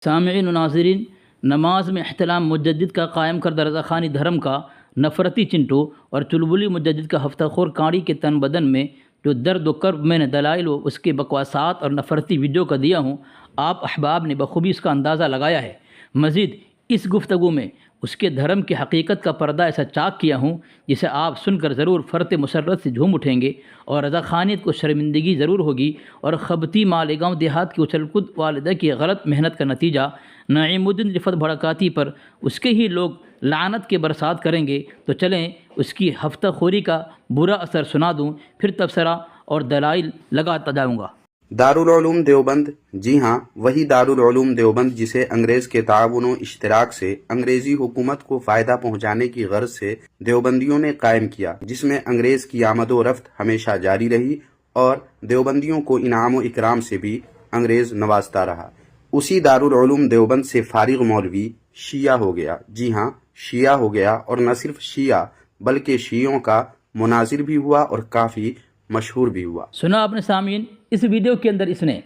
سامعین و ناظرین، نماز میں احترام مجدد کا قائم کردہ رضاخانی دھرم کا نفرتی چنٹو اور چلبلی مجدد کا ہفتہ خور کاڑی کے تن بدن میں جو درد و کرب میں نے دلائل و اس کے بکواسات اور نفرتی ویڈیو کا دیا ہوں، آپ احباب نے بخوبی اس کا اندازہ لگایا ہے۔ مزید اس گفتگو میں اس کے دھرم کی حقیقت کا پردہ ایسا چاک کیا ہوں جسے آپ سن کر ضرور فرط مسرت سے جھوم اٹھیں گے اور رضاخانیت کو شرمندگی ضرور ہوگی، اور خبتی مالیگاؤں دیہات کی اچھل کود والدہ کی غلط محنت کا نتیجہ نعیم الدین رفت بھڑکاتی پر اس کے ہی لوگ لعنت کے برسات کریں گے۔ تو چلیں اس کی ہفتہ خوری کا برا اثر سنا دوں، پھر تبصرہ اور دلائل لگاتا جاؤں گا۔ دارالعلوم دیوبند، جی ہاں، وہی دارالعلوم دیوبند جسے انگریز کے تعاون و اشتراک سے انگریزی حکومت کو فائدہ پہنچانے کی غرض سے دیوبندیوں نے قائم کیا، جس میں انگریز کی آمد و رفت ہمیشہ جاری رہی اور دیوبندیوں کو انعام و اکرام سے بھی انگریز نوازتا رہا۔ اسی دارالعلوم دیوبند سے فارغ مولوی شیعہ ہو گیا، جی ہاں، شیعہ ہو گیا، اور نہ صرف شیعہ بلکہ شیعوں کا مناظر بھی ہوا اور کافی مشہور بھی ہوا۔ سنا آپ نے سامعین، اس ویڈیو کے اندر اس نے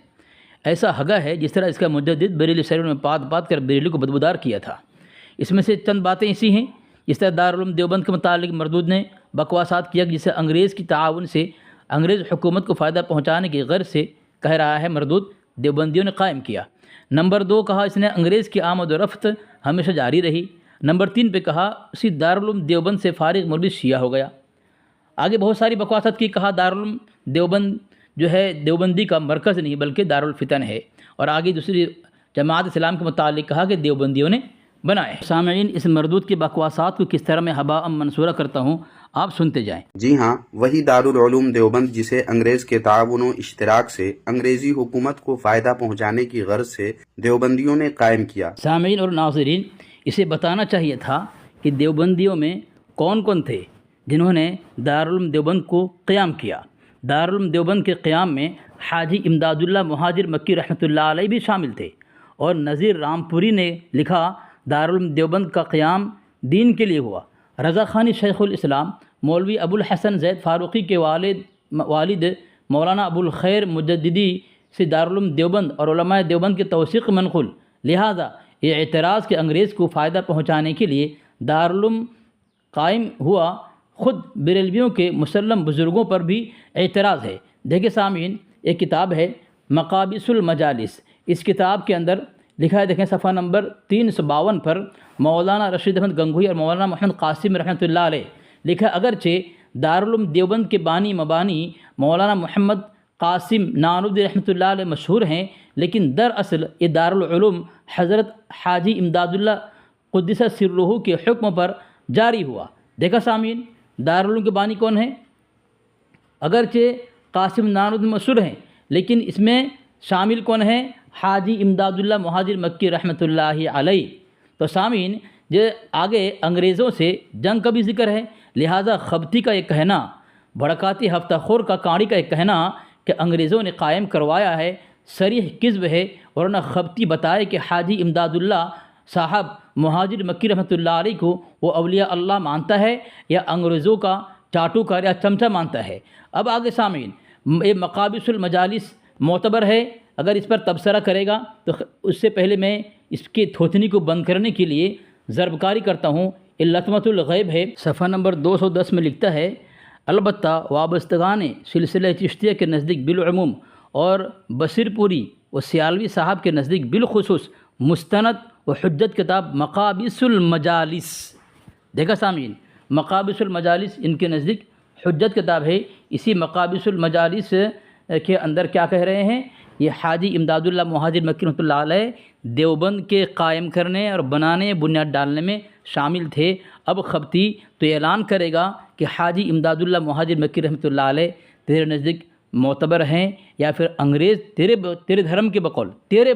ایسا ہگا ہے جس طرح اس کا مجدد بریلی سیرون میں پات پات کر بریلی کو بدبودار کیا تھا۔ اس میں سے چند باتیں ایسی ہیں جس طرح دارالعلوم دیوبند کے متعلق مردود نے بکواسات کیا جسے انگریز کی تعاون سے انگریز حکومت کو فائدہ پہنچانے کی غرض سے کہہ رہا ہے مردود دیوبندیوں نے قائم کیا۔ نمبر 2 کہا اس نے انگریز کی آمد و رفت ہمیشہ جاری رہی۔ نمبر 3 پہ کہا اسی دارالعلوم دیوبند سے فارغ مولوی شیعہ ہو گیا۔ آگے بہت ساری بکواسات کی، کہا دارالعلوم دیوبند جو ہے دیوبندی کا مرکز نہیں بلکہ دارالفتن ہے، اور آگے دوسری جماعت اسلام کے متعلق کہا کہ دیوبندیوں نے بنائے۔ سامعین، اس مردود کی بکواسات کو کس طرح میں ہباء منصورہ کرتا ہوں، آپ سنتے جائیں۔ جی ہاں، وہی دارالعلوم دیوبند جسے انگریز کے تعاون و اشتراک سے انگریزی حکومت کو فائدہ پہنچانے کی غرض سے دیوبندیوں نے قائم کیا۔ سامعین اور ناظرین، اسے بتانا چاہیے تھا کہ دیوبندیوں میں کون کون تھے جنہوں نے دارالعلوم دیوبند کو قیام کیا۔ دارالعلوم دیوبند کے قیام میں حاجی امداد اللہ مہاجر مکی رحمۃ اللہ علیہ بھی شامل تھے، اور نذیر رامپوری نے لکھا دارالعلوم دیوبند کا قیام دین کے لیے ہوا۔ رضاخانی شیخ الاسلام مولوی ابو الحسن زید فاروقی کے والد مولانا ابو الخیر مجددی سے دارالعلوم دیوبند اور علماء دیوبند کے توثیق منقول، لہذا یہ اعتراض کہ انگریز کو فائدہ پہنچانے کے لیے دارالعلوم قائم ہوا خود بریلویوں کے مسلم بزرگوں پر بھی اعتراض ہے۔ دیکھیں سامعین، ایک کتاب ہے مقابس المجالس، اس کتاب کے اندر لکھا ہے، دیکھیں صفحہ نمبر 352 پر مولانا رشید احمد گنگوہی اور مولانا محمد قاسم رحمۃ اللہ علیہ لکھا، اگرچہ دارالعلوم دیوبند کے بانی مبانی مولانا محمد قاسم نانوتوی رحمۃ اللہ علیہ مشہور ہیں، لیکن دراصل یہ دارالعلوم حضرت حاجی امداد اللہ قدس سرہ کے حکم پر جاری ہوا۔ دیکھا سامعین، دارالعلوم کے بانی کون ہیں؟ اگرچہ قاسم نانوتوی مشہور ہیں، لیکن اس میں شامل کون ہیں؟ حاجی امداد اللہ مہاجر مکی رحمۃ اللہ علیہ۔ تو سامعین، یہ آگے انگریزوں سے جنگ کا بھی ذکر ہے، لہٰذا خبتی کا یہ کہنا، بھڑکاتی ہفتہ خور کا کاڑی کا یہ کہنا کہ انگریزوں نے قائم کروایا ہے، صریح کذب ہے، اور نہ خبتی بتائے کہ حاجی امداد اللہ صاحب مہاجر مکی رحمۃ اللہ علیہ کو وہ اولیاء اللہ مانتا ہے یا انگریزوں کا چاٹوکار یا چمچہ مانتا ہے۔ اب آگے سامعین، یہ مقابس المجالس معتبر ہے، اگر اس پر تبصرہ کرے گا تو اس سے پہلے میں اس کی تھوتنی کو بند کرنے کے لیے ضربکاری کرتا ہوں۔ یہ لطمۃ الغیب ہے، صفحہ نمبر 210 میں لکھتا ہے، البتہ وابستگان سلسلہ چشتیہ کے نزدیک بالعموم اور بصیر پوری و سیالوی صاحب کے نزدیک بالخصوص مستند و حجت کتاب مقابس المجالس۔ دیکھا سامعین، مقابس المجالس ان کے نزدیک حجت کتاب ہے۔ اسی مقابس المجالس کے اندر کیا کہہ رہے ہیں؟ یہ حاجی امداد اللہ مہاجر مکی رحمۃ اللہ علیہ دیوبند کے قائم کرنے اور بنانے، بنیاد ڈالنے میں شامل تھے۔ اب خبتی تو اعلان کرے گا کہ حاجی امداد اللہ مہاجر مکی رحمۃ اللہ علیہ تیرے نزدیک معتبر ہیں، یا پھر انگریز تیرے دھرم کے بقول، تیرے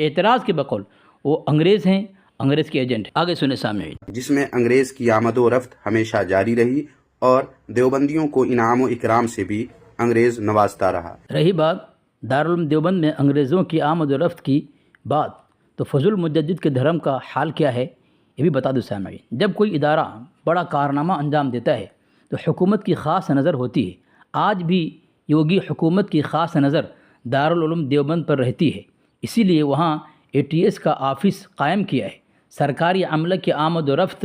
اعتراض کے بقول وہ انگریز ہیں، انگریز کے ایجنٹ۔ آگے سنیں سامعین، جس میں انگریز کی آمد و رفت ہمیشہ جاری رہی اور دیوبندیوں کو انعام و اکرام سے بھی انگریز نوازتا رہا۔ رہی بات دارالعلوم دیوبند میں انگریزوں کی آمد و رفت کی بات، تو فضل مجدد کے دھرم کا حال کیا ہے یہ بھی بتا دو سامعین۔ جب کوئی ادارہ بڑا کارنامہ انجام دیتا ہے تو حکومت کی خاص نظر ہوتی ہے۔ آج بھی یوگی حکومت کی خاص نظر دارالعلوم دیوبند پر رہتی ہے، اسی لیے وہاں ATS کا آفس قائم کیا ہے، سرکاری عملہ کی آمد و رفت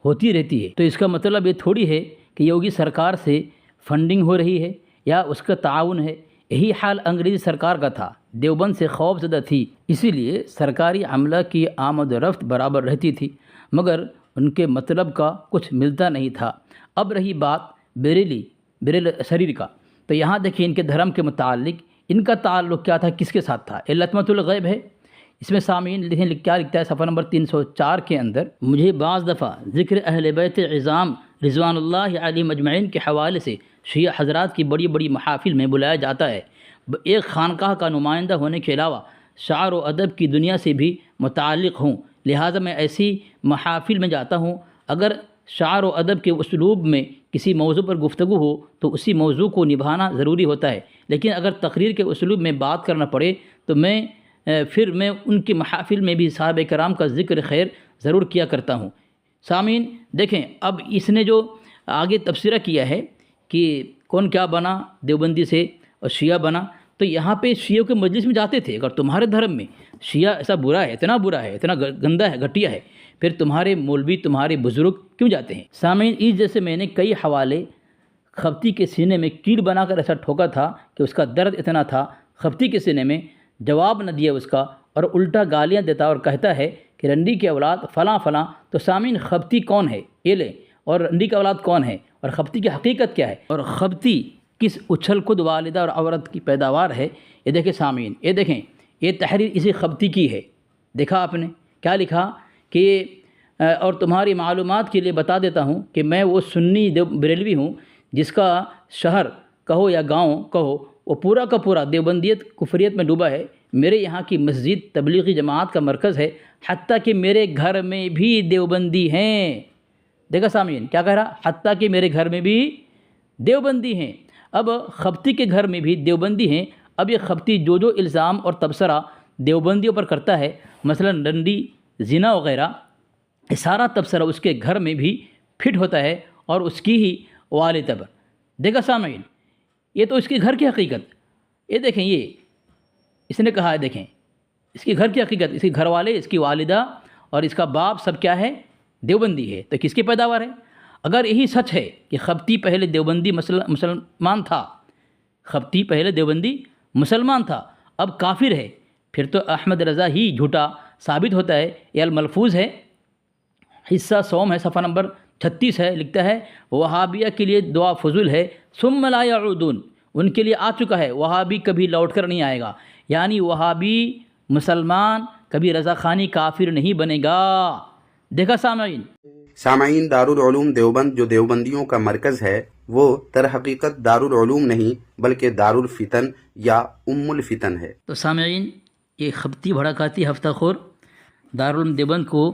ہوتی رہتی ہے، تو اس کا مطلب یہ تھوڑی ہے کہ یوگی سرکار سے فنڈنگ ہو رہی ہے یا اس کا تعاون ہے۔ یہی حال انگریزی سرکار کا تھا، دیوبند سے خوف زدہ تھی، اسی لیے سرکاری عملہ کی آمد و رفت برابر رہتی تھی، مگر ان کے مطلب کا کچھ ملتا نہیں تھا۔ اب رہی بات بریلی شریر کا، تو یہاں دیکھیں ان کے دھرم کے متعلق ان کا تعلق کیا تھا، کس کے ساتھ تھا؟ یہ لطمۃ الغیب ہے۔ اس میں سامعین دیکھیں کیا لکھتا ہے صفحہ نمبر 304 کے اندر، مجھے بعض دفعہ ذکر اہل بیت عظام رضوان اللہ علیہم اجمعین کے حوالے سے شیعہ حضرات کی بڑی بڑی محافل میں بلایا جاتا ہے۔ ایک خانقاہ کا نمائندہ ہونے کے علاوہ شعر و ادب کی دنیا سے بھی متعلق ہوں، لہٰذا میں ایسی محافل میں جاتا ہوں۔ اگر شعر و ادب کے اسلوب میں کسی موضوع پر گفتگو ہو تو اسی موضوع کو نبھانا ضروری ہوتا ہے، لیکن اگر تقریر کے اسلوب میں بات کرنا پڑے تو پھر میں ان کی محافل میں بھی صحابہ کرام کا ذکر خیر ضرور کیا کرتا ہوں۔ سامعین دیکھیں اب اس نے جو آگے تبصرہ کیا ہے کہ کون کیا بنا دیوبندی سے اور شیعہ بنا، تو یہاں پہ شیعوں کے مجلس میں جاتے تھے۔ اگر تمہارے دھرم میں شیعہ ایسا برا ہے، اتنا گندا ہے، گھٹیا ہے، پھر تمہارے مولوی تمہارے بزرگ کیوں جاتے ہیں؟ سامعین اس جیسے میں نے کئی حوالے خفتی کے سینے میں کیل بنا کر ایسا ٹھوکا تھا کہ اس کا درد اتنا تھا، خفتی کے سینے میں جواب نہ دیا اس کا، اور الٹا گالیاں دیتا اور کہتا ہے کہ رنڈی کی اولاد فلاں فلاں۔ تو سامعین خفتی کون ہے یہ لیں، اور رنڈی کی اولاد کون ہے، اور خفتی کی حقیقت کیا ہے، اور خفتی کس اچھل کود والدہ اور عورت کی پیداوار ہے؟ یہ دیکھیں سامعین، یہ دیکھیں یہ تحریر اسی خفتی کی ہے۔ دیکھا آپ نے کیا لکھا کہ اور تمہاری معلومات کے لیے بتا دیتا ہوں کہ میں وہ سنی بریلوی ہوں جس کا شہر کہو یا گاؤں کہو وہ پورا کا پورا دیوبندیت کفریت میں ڈوبا ہے۔ میرے یہاں کی مسجد تبلیغی جماعت کا مرکز ہے، حتیٰ کہ میرے گھر میں بھی دیوبندی ہیں۔ دیکھا سامعین کیا کہہ رہا، حتیٰ کہ میرے گھر میں بھی دیوبندی ہیں۔ اب خفتی کے گھر میں بھی دیوبندی ہیں۔ اب یہ خفتی جو الزام اور تبصرہ دیوبندیوں پر کرتا ہے، مثلا ڈنڈی، زنا وغیرہ، یہ سارا تبصرہ اس کے گھر میں بھی فٹ ہوتا ہے اور اس کی ہی والدہ پر۔ دیکھا سامعین یہ تو اس کے گھر کی حقیقت، یہ دیکھیں یہ اس نے کہا ہے، دیکھیں اس کے گھر کی حقیقت، اس کے گھر والے، اس کی والدہ اور اس کا باپ سب کیا ہے، دیوبندی ہے۔ تو کس کی پیداوار ہے؟ اگر یہی سچ ہے کہ خفتی پہلے دیوبندی مسلمان تھا، خفتی پہلے دیوبندی مسلمان تھا، اب کافر ہے، پھر تو احمد رضا ہی جھوٹا ثابت ہوتا ہے۔ یہ الملفوظ ہے، حصہ سوم ہے، صفحہ نمبر 36 ہے، لکھتا ہے وہابیہ کے لیے دعا فضول ہے، ثم لا یعودون، ان کے لیے آ چکا ہے، وہابی کبھی لوٹ کر نہیں آئے گا، یعنی وہابی مسلمان کبھی رضا خانی کافر نہیں بنے گا۔ دیکھا سامعین دارالعلوم دیوبند جو دیوبندیوں کا مرکز ہے وہ در حقیقت دارالعلوم نہیں بلکہ دارالفتن یا الفتن ہے۔ تو سامعین یہ خبتی بھڑکاتی ہفتہ خور دارالعلوم دیوبند کو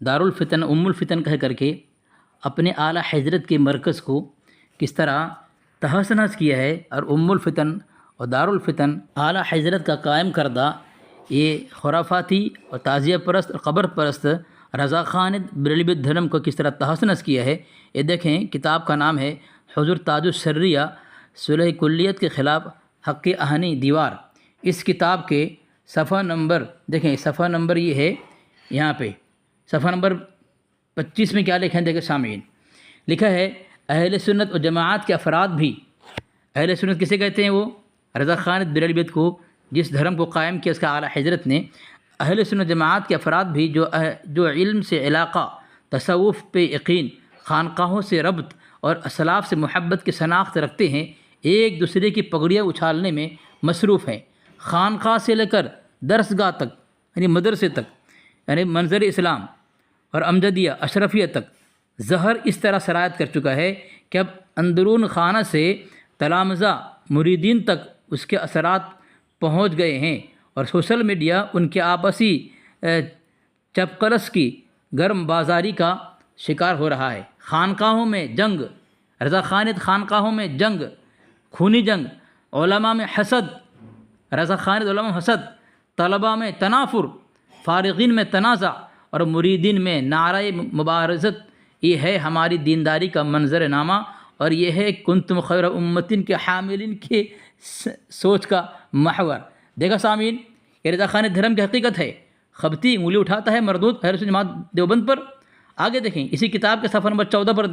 دارالفتن الفتن کہہ کر کے اپنے اعلیٰ حضرت کے مرکز کو کس طرح تہس نہس کیا ہے، اور الفتن اور دارالفتن اعلیٰ حضرت کا قائم کردہ یہ خرافاتی اور تعزیہ پرست اور قبر پرست رضا خان بریلوی دھرم کو کس طرح تہس نہس کیا ہے۔ یہ دیکھیں کتاب کا نام ہے حضور تاج الشریعہ صلح کلیت کے خلاف حق اہنی دیوار۔ اس کتاب کے صفحہ نمبر دیکھیں، صفحہ نمبر یہ ہے یہاں پہ صفحہ نمبر 25 میں کیا لکھا ہے، دیکھیں سامعین، لکھا ہے اہل سنت و جماعت کے افراد بھی، اہل سنت کسے کہتے ہیں؟ وہ رضا خان بریلوی کو جس دھرم کو قائم کیا اس کا اعلیٰ حضرت نے، اہل سنت جماعت کے افراد بھی جو علم سے علاقہ، تصوف پہ یقین، خانقاہوں سے ربط اور اسلاف سے محبت کی شناخت رکھتے ہیں، ایک دوسرے کی پگڑیاں اچھالنے میں مصروف ہیں، خانقاہ سے لے کر درسگاہ تک یعنی مدرسے تک، یعنی منظر اسلام اور امجدیہ اشرفیہ تک زہر اس طرح سرایت کر چکا ہے کہ اب اندرون خانہ سے تلامذہ مریدین تک اس کے اثرات پہنچ گئے ہیں، اور سوشل میڈیا ان کے آپسی چپقلس کی گرم بازاری کا شکار ہو رہا ہے۔ خانقاہوں میں جنگ، رضا خانت خانقاہوں میں جنگ، خونی جنگ، علماء میں حسد، رضا خانت علماء میں حسد، طلباء میں تنافر، فارغین میں تنازع اور مریدین میں نعرہ مبارزت، یہ ہے ہماری دینداری کا منظر نامہ، اور یہ ہے کنتم خیر امتن کے حاملین کے سوچ کا محور۔ دیکھا سامعین یہ رضا خان دھرم کی حقیقت ہے، خبتی انگلی اٹھاتا ہے مردود اہل سنت جماعت دیوبند پر۔ آگے دیکھیں اسی کتاب کے صفحہ نمبر 14 پر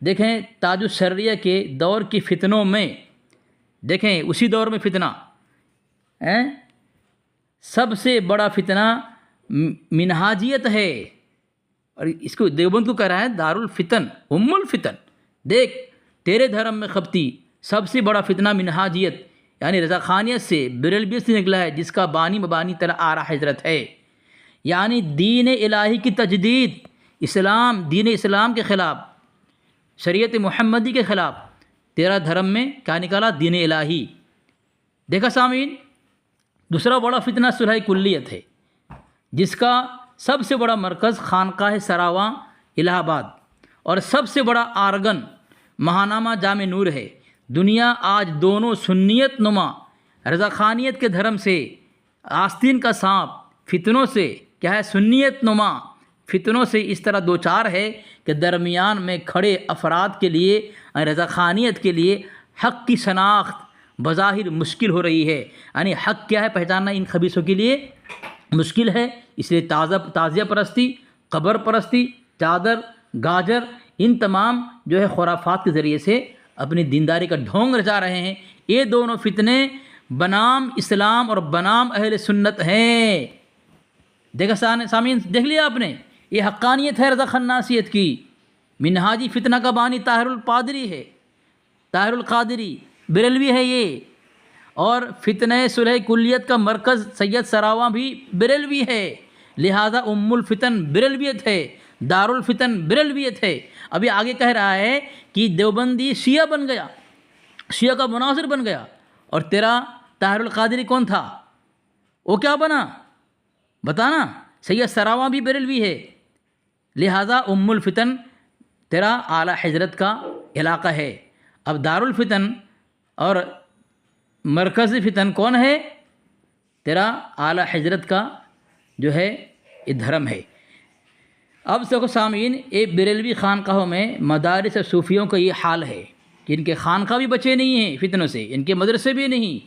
دیکھیں تاج الشریعہ کے دور کی فتنوں میں، دیکھیں اسی دور میں فتنہ سب سے بڑا فتنہ منہاجیت ہے، اور اس کو دیوبند کو کہہ رہا ہے دارالفتن ام الفتن۔ دیکھ تیرے دھرم میں خبتی سب سے بڑا فتنہ منہاجیت یعنی رضاخانیت سے بریلویت سے نکلا ہے، جس کا بانی مبانی تلا اعلیٰ حضرت ہے، یعنی دین الہی کی تجدید، دین اسلام کے خلاف، شریعت محمدی کے خلاف تیرا دھرم میں کیا نکالا؟ دین الہی۔ دیکھا سامعین، دوسرا بڑا فتنہ صلح کلیت ہے، جس کا سب سے بڑا مرکز خانقاہ سراواں الہ آباد اور سب سے بڑا آرگن ماہنامہ جامع نور ہے۔ دنیا آج دونوں سنیت نما رضاخانیت کے دھرم سے، آستین کا سانپ فتنوں سے کیا ہے؟ سنیت نما فتنوں سے اس طرح دوچار ہے کہ درمیان میں کھڑے افراد کے لیے، رضاخانیت کے لیے حق کی شناخت بظاہر مشکل ہو رہی ہے، یعنی حق کیا ہے پہچاننا ان خبیثوں کے لیے مشکل ہے۔ اس لیے تعزیہ پرستی، قبر پرستی، چادر، گاجر، ان تمام جو ہے خرافات کے ذریعے سے اپنی دینداری کا ڈھونگ رچا رہے ہیں۔ یہ دونوں فتنے بنام اسلام اور بنام اہل سنت ہیں۔ دیکھا سامعین، دیکھ لیا آپ نے، یہ حقانیت ہے رضا خناسیت کی۔ منہاجی فتنہ کا بانی طاہر القادری ہے، طاہر القادری بریلوی ہے یہ، اور فتنہ صلح کلیت کا مرکز سید سراواں بھی بریلوی ہے، لہذا ام الفتن بریلویت ہے، دارالفتن بریلویت ہے۔ ابھی آگے کہہ رہا ہے کہ دیوبندی شیعہ بن گیا، شیعہ کا مناظر بن گیا، اور تیرا طاہر القادری کون تھا؟ وہ کیا بنا بتانا؟ سید سراواں بھی بریلوی ہے، لہذا ام الفتن تیرا اعلیٰ حضرت کا علاقہ ہے۔ اب دارالفتن اور مرکزی فتن کون ہے؟ تیرا اعلیٰ حضرت کا جو ہے یہ دھرم ہے۔ اب دیکھو سامعین، ایک بریلوی خانقاہوں میں مدارس صوفیوں کا یہ حال ہے کہ ان کے خانقاہ بھی بچے نہیں ہیں فتنوں سے، ان کے مدرسے بھی نہیں،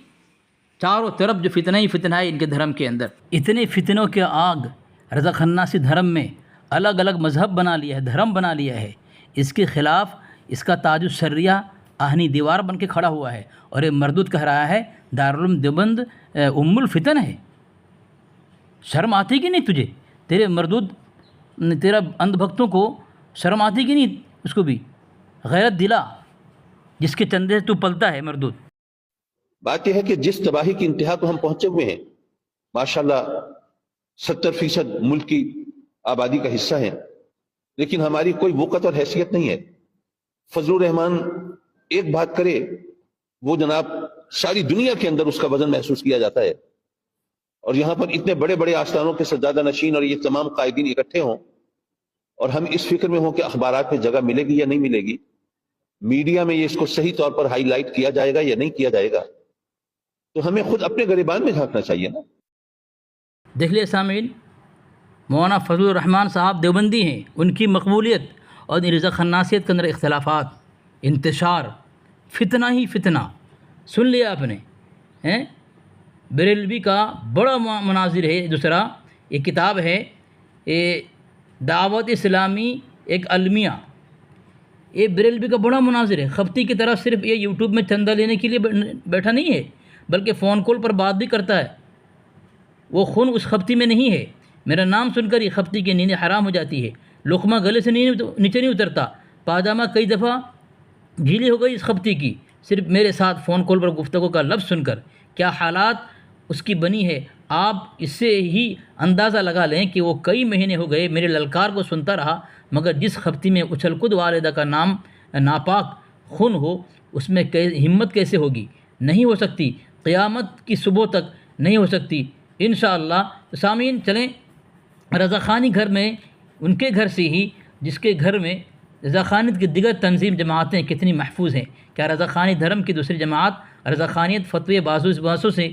چاروں طرف جو فتنہ ہی فتنہ ہے ان کے دھرم کے اندر۔ اتنے فتنوں کے آگ رضا خناسی دھرم میں الگ الگ مذہب بنا لیا ہے، دھرم بنا لیا ہے، اس کے خلاف اس کا تاج الشریعہ آہنی دیوار بن کے کھڑا ہوا ہے، اور یہ مردود کہہ رہا ہے دارالعلوم دیوبند ام الفتن ہے۔ شرم آتی کہ نہیں تجھے؟ تیرے مردود، تیرا اندھ بھکتوں کو شرم آتی کہ نہیں؟ اس کو بھی غیرت دلا جس کے چندے سے تو پلتا ہے مردود۔ بات یہ ہے کہ جس تباہی کی انتہا کو ہم پہنچے ہوئے ہیں، ماشاءاللہ 70% ملک کی آبادی کا حصہ ہے، لیکن ہماری کوئی وقت اور حیثیت نہیں ہے۔ فضل الرحمان ایک بات کرے وہ جناب ساری دنیا کے اندر اس کا وزن محسوس کیا جاتا ہے، اور یہاں پر اتنے بڑے بڑے آستانوں کے سجادہ نشین اور یہ تمام قائدین اکٹھے ہوں، اور ہم اس فکر میں ہوں کہ اخبارات میں جگہ ملے گی یا نہیں ملے گی، میڈیا میں یہ اس کو صحیح طور پر ہائی لائٹ کیا جائے گا یا نہیں کیا جائے گا، تو ہمیں خود اپنے گریبان میں جھانکنا چاہیے نا۔ دیکھ لئے سامعین، مولانا فضل الرحمان صاحب دیوبندی ہیں، ان کی مقبولیت اور رضا خناسیت کے اندر اختلافات، انتشار، فتنہ ہی فتنہ، سن لیا آپ نے۔ بریلوی کا بڑا مناظر ہے۔ دوسرا ایک کتاب ہے دعوت اسلامی ایک المیہ، یہ بریلوی کا بڑا مناظر ہے۔ خبتی کی طرف صرف یہ یوٹیوب میں چندہ لینے کے لیے بیٹھا نہیں ہے، بلکہ فون کال پر بات بھی کرتا ہے۔ وہ خون اس خبتی میں نہیں ہے، میرا نام سن کر ہی خبتی کی نیند حرام ہو جاتی ہے، لقمہ گلے سے نیچے نہیں اترتا، پاجامہ کئی دفعہ گیلی ہو گئی اس خبتی کی، صرف میرے ساتھ فون کال پر گفتگو کا لفظ سن کر۔ کیا حالات اس کی بنی ہے، آپ اس سے ہی اندازہ لگا لیں کہ وہ کئی مہینے ہو گئے میرے للکار کو سنتا رہا، مگر جس خبتی میں اچھل کود والدہ کا نام ناپاک خون ہو، اس میں ہمت کیسے ہوگی؟ نہیں ہو سکتی، قیامت کی صبح تک نہیں ہو سکتی انشاءاللہ۔ سامعین چلیں، رضا خانی گھر میں، ان کے گھر سے ہی جس کے گھر میں رضا خانیت کی دیگر تنظیم جماعتیں کتنی محفوظ ہیں۔ کیا رضا خانی دھرم کی دوسری جماعت رضا خانیت فتوی بازوں سے،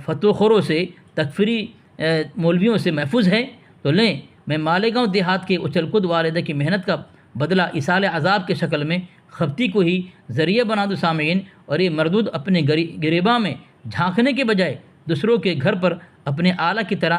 فتو خوروں سے، تکفیری مولویوں سے محفوظ ہے؟ تو لیں، میں مالیگاؤں دیہات کے اچھل کود والدہ کی محنت کا بدلہ ایصال عذاب کے شکل میں خبتی کو ہی ذریعہ بنا دو سامعین، اور یہ مردود اپنے گریباں میں جھانکنے کے بجائے دوسروں کے گھر پر اپنے آلہ کی طرح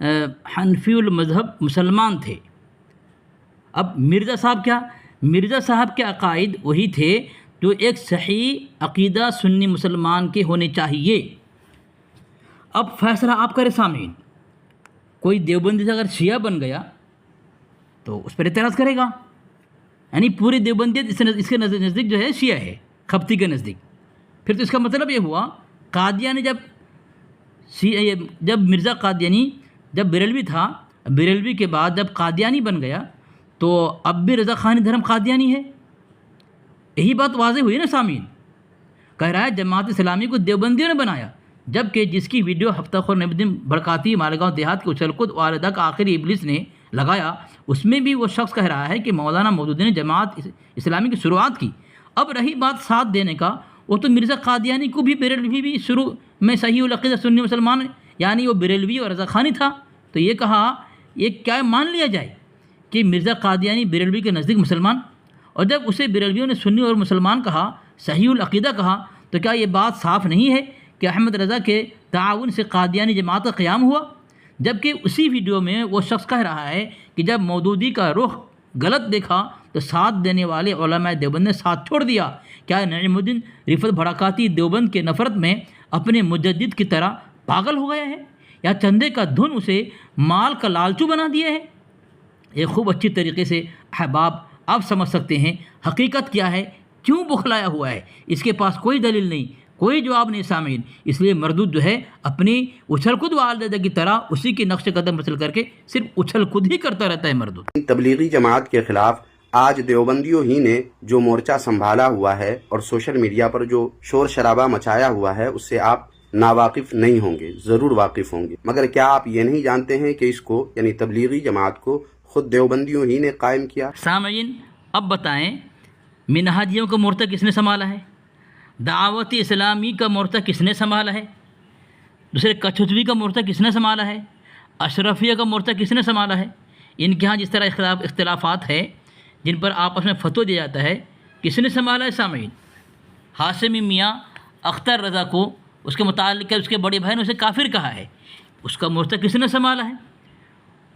حنفی المذہب مسلمان تھے۔ اب مرزا صاحب کیا؟ مرزا صاحب کے عقائد وہی تھے جو ایک صحیح عقیدہ سنی مسلمان کے ہونے چاہیے۔ اب فیصلہ آپ کرے سامعین، کوئی دیوبندی سے اگر شیعہ بن گیا تو اس پر اعتراض کرے گا، یعنی پوری دیوبندیت اس کے نزدیک جو ہے شیعہ ہے، خپتی کے نزدیک۔ پھر تو اس کا مطلب یہ ہوا قادیانی جب مرزا قادیانی جب بریلوی تھا، بریلوی کے بعد جب قادیانی بن گیا تو اب بھی رضا خانی دھرم قادیانی ہے۔ یہی بات واضح ہوئی نا سامعین۔ کہہ رہا ہے جماعت اسلامی کو دیوبندیوں نے بنایا، جبکہ جس کی ویڈیو ہفتہ خور نبدم بھڑکاتی مالیگاؤں دیہات کے اچھل کود والدہ کا آخری ابلیس نے لگایا، اس میں بھی وہ شخص کہہ رہا ہے کہ مولانا مودودی نے جماعت اسلامی کی شروعات کی۔ اب رہی بات ساتھ دینے کا، وہ تو مرزا قادیانی کو بھی بریلوی بھی شروع میں صحیح العقیدہ سنی مسلمان، یعنی وہ بریلوی اور رضا خانی تھا۔ تو یہ کہا، یہ کیا مان لیا جائے کہ مرزا قادیانی بریلوی کے نزدیک مسلمان، اور جب اسے بریلویوں نے سنی اور مسلمان کہا، صحیح العقیدہ کہا، تو کیا یہ بات صاف نہیں ہے کہ احمد رضا کے تعاون سے قادیانی جماعت کا قیام ہوا؟ جبکہ اسی ویڈیو میں وہ شخص کہہ رہا ہے کہ جب مودودی کا رخ غلط دیکھا تو ساتھ دینے والے علماء دیوبند نے ساتھ چھوڑ دیا۔ کیا نعیم الدین رفعت بھڑکاتی دیوبند کے نفرت میں اپنے مجدد کی طرح پاگل ہو گیا ہے، یا چندے کا دھن اسے مال کا لالچو بنا دیا ہے؟ یہ خوب اچھی طریقے سے احباب آپ سمجھ سکتے ہیں حقیقت کیا ہے، کیوں بخلایا ہوا ہے۔ اس کے پاس کوئی دلیل نہیں، کوئی جواب نہیں سامعین، اس لیے مردود جو ہے اپنی اچھل کود والدہ کی طرح اسی کے نقش قدم مسل کر کے صرف اچھل کود ہی کرتا رہتا ہے مردود۔ تبلیغی جماعت کے خلاف آج دیوبندیوں ہی نے جو مورچہ سنبھالا ہوا ہے اور سوشل میڈیا پر جو شور شرابہ مچایا ہوا ہے، اس سے آپ ناواقف نہیں ہوں گے، ضرور واقف ہوں گے، مگر کیا آپ یہ نہیں جانتے ہیں کہ اس کو یعنی تبلیغی جماعت کو خود دیوبندیوں ہی نے قائم کیا؟ سامعین اب بتائیں، منہاجیوں کا مورچہ کس نے سنبھالا ہے؟ دعوت اسلامی کا مورچہ کس نے سنبھالا ہے؟ دوسرے کچھوتوی کا مورچہ کس نے سنبھالا ہے؟ اشرفیہ کا مورچہ کس نے سنبھالا ہے؟ ان کے ہاں جس طرح اختلافات ہیں جن پر آپس میں فتویٰ دیا جاتا ہے، کس نے سنبھالا ہے سامعین؟ ہاشمی میاں اختر رضا کو اس کے متعلق اس کے بڑے بھائی نے اسے کافر کہا ہے، اس کا مورچہ کس نے سنبھالا ہے؟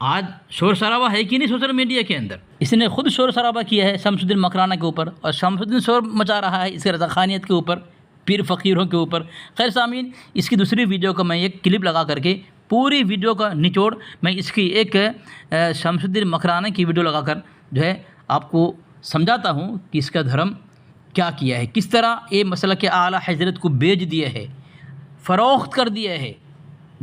آج شور شرابہ ہے کہ نہیں سوشل میڈیا کے اندر؟ اس نے خود شور شرابہ کیا ہے شمس الدین مکرانہ کے اوپر، اور شمس الدین شور مچا رہا ہے اس کے رضا خانیت کے اوپر، پیر فقیروں کے اوپر۔ خیر سامعین، اس کی دوسری ویڈیو کا میں ایک کلپ لگا کر کے پوری ویڈیو کا نچوڑ میں اس کی ایک شمس الدین مکرانہ کی ویڈیو لگا کر جو ہے آپ کو سمجھاتا ہوں کہ اس کا دھرم کیا کیا ہے، کس طرح یہ مسئلہ کے اعلیٰ حضرت کو بیچ دیا ہے، فروخت کر دیا ہے۔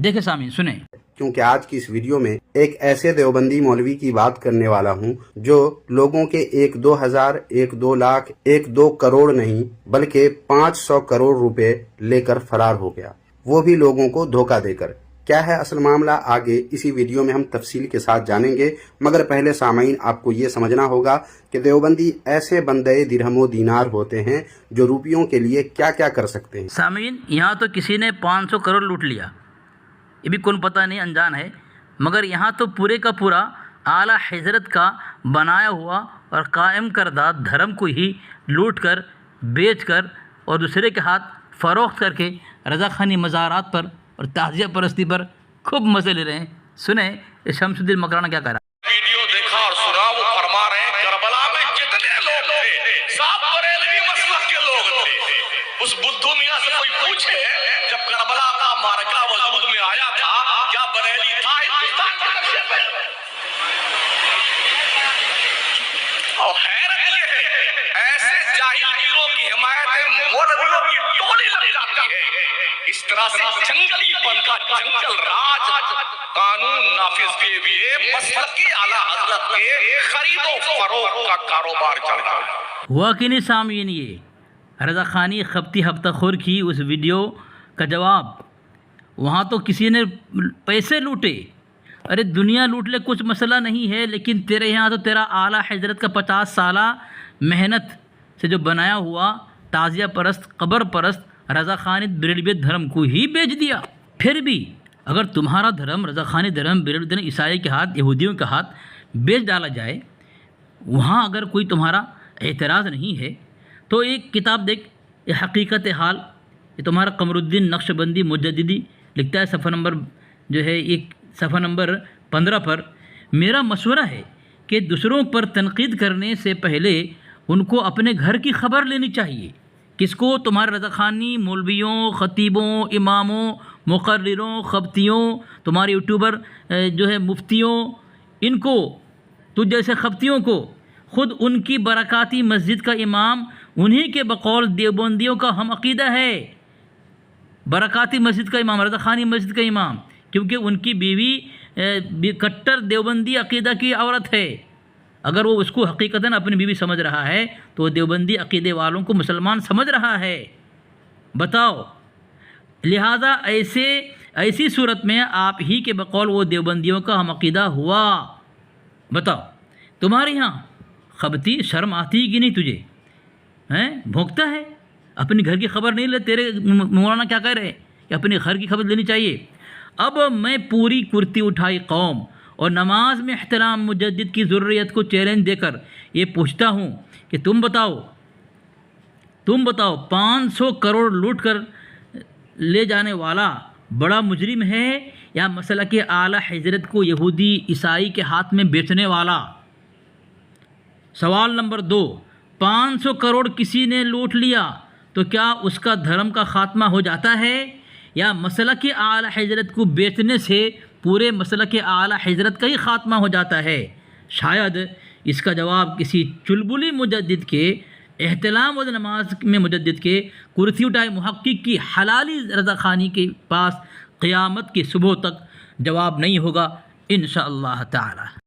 دیکھیں سامعین، سنیں۔ کیونکہ آج کی اس ویڈیو میں ایک ایسے دیوبندی مولوی کی بات کرنے والا ہوں جو لوگوں کے 1-2 ہزار 1-2 لاکھ 1-2 کروڑ نہیں بلکہ 500 کروڑ روپے لے کر فرار ہو گیا، وہ بھی لوگوں کو دھوکہ دے کر۔ کیا ہے اصل معاملہ آگے اسی ویڈیو میں ہم تفصیل کے ساتھ جانیں گے، مگر پہلے سامعین آپ کو یہ سمجھنا ہوگا کہ دیوبندی ایسے بندے درہم و دینار ہوتے ہیں جو روپیوں کے لیے کیا کیا کر سکتے ہیں۔ سامعین، یہاں تو کسی نے 500 کروڑ لوٹ لیا، یہ بھی کون پتہ نہیں، انجان ہے، مگر یہاں تو پورے کا پورا اعلیٰ حضرت کا بنایا ہوا اور قائم کردہ دھرم کو ہی لوٹ کر، بیچ کر اور دوسرے کے ہاتھ فروخت کر کے رضا خانی مزارات پر اور تعزیہ پرستی پر خوب مزے لے رہے ہیں۔ سنیں یہ شمس الدین مکرانہ کیا کہہ رہا ہے۔ ویڈیو دیکھا اور سنا، وہ فرما رہے ہیں کربلا میں جتنے لوگ تھے سب بریلوی مسلک کے لوگ تھے۔ اس بدھو میاں سے کوئی پوچھے جب کربلا کا معرکہ وجود میں آیا تھا کیا بریلی تھا ہندوستان کے نقشے پہ؟ اور حیرت یہ ہے ایسے جاہل گیروں کی حمایت مولویوں کی ٹولی لگ جاتی ہے۔ اس طرح سے جنگلی پن کا جنگل راج قانون نافذ کیے ہوئے مسلکی اعلیٰ حضرت کے خرید و فروخت کا کاروبار چل رہا ہے۔ ہوا کہ نہیں سامعین، یہ رضا خانی خپتی ہفتہ خور کی اس ویڈیو کا جواب؟ وہاں تو کسی نے پیسے لوٹے، ارے دنیا لوٹ لے کچھ مسئلہ نہیں ہے، لیکن تیرے یہاں تو تیرا اعلیٰ حضرت کا 50 سالہ محنت سے جو بنایا ہوا تعزیہ پرست قبر پرست رضا خانی بریلویت دھرم کو ہی بیچ دیا۔ پھر بھی اگر تمہارا دھرم رضا خانی دھرم بریلویت دھرم عیسائی کے ہاتھ، یہودیوں کے ہاتھ بیچ ڈالا جائے، وہاں اگر کوئی تمہارا اعتراض نہیں ہے تو ایک کتاب دیکھ، یہ حقیقت حال، یہ تمہارا قمر الدین نقش بندی مجددی لکھتا ہے، صفحہ نمبر جو ہے ایک صفحہ نمبر 15 پر، میرا مشورہ ہے کہ دوسروں پر تنقید کرنے سے پہلے ان کو اپنے گھر کی خبر لینی چاہیے۔ کس کو؟ تمہارے رضاخانی مولویوں، خطیبوں، اماموں، مقرروں، خبتیوں، تمہارے یوٹیوبر جو ہے مفتیوں، ان کو، تو جیسے خبتیوں کو۔ خود ان کی برکاتی مسجد کا امام انہی کے بقول دیوبندیوں کا ہم عقیدہ ہے۔ برکاتی مسجد کا امام، رضاخانی مسجد کا امام، کیونکہ ان کی بیوی کٹر دیوبندی عقیدہ کی عورت ہے۔ اگر وہ اس کو حقیقتاً اپنی بیوی سمجھ رہا ہے تو وہ دیوبندی عقیدے والوں کو مسلمان سمجھ رہا ہے، بتاؤ۔ لہٰذا ایسی صورت میں آپ ہی کے بقول وہ دیوبندیوں کا ہم عقیدہ ہوا۔ بتاؤ، تمہارے یہاں خبتی شرم آتی کہ نہیں تجھے؟ بھونکتا ہے، اپنی گھر کی خبر نہیں لے۔ تیرے مولانا کیا کہہ رہے کہ اپنے گھر کی خبر لینی چاہیے۔ اب میں پوری کرتی اٹھائی قوم اور نماز میں احترام مجدد کی ضروریت کو چیلنج دے کر یہ پوچھتا ہوں کہ تم بتاؤ 500 کروڑ لوٹ کر لے جانے والا بڑا مجرم ہے یا مسلک اعلیٰ حضرت کو یہودی عیسائی کے ہاتھ میں بیچنے والا؟ سوال نمبر 2، 500 کروڑ کسی نے لوٹ لیا تو کیا اس کا دھرم کا خاتمہ ہو جاتا ہے یا مسلک اعلیٰ حضرت کو بیچنے سے پورے مسلک اعلیٰ حضرت کا ہی خاتمہ ہو جاتا ہے؟ شاید اس کا جواب کسی چلبلی مجدد کے، احتلام و نماز میں مجدد کے، کرسی اٹھائے محقق کی حلالی رضاخانی کے پاس قیامت کی صبح تک جواب نہیں ہوگا انشاءاللہ تعالی۔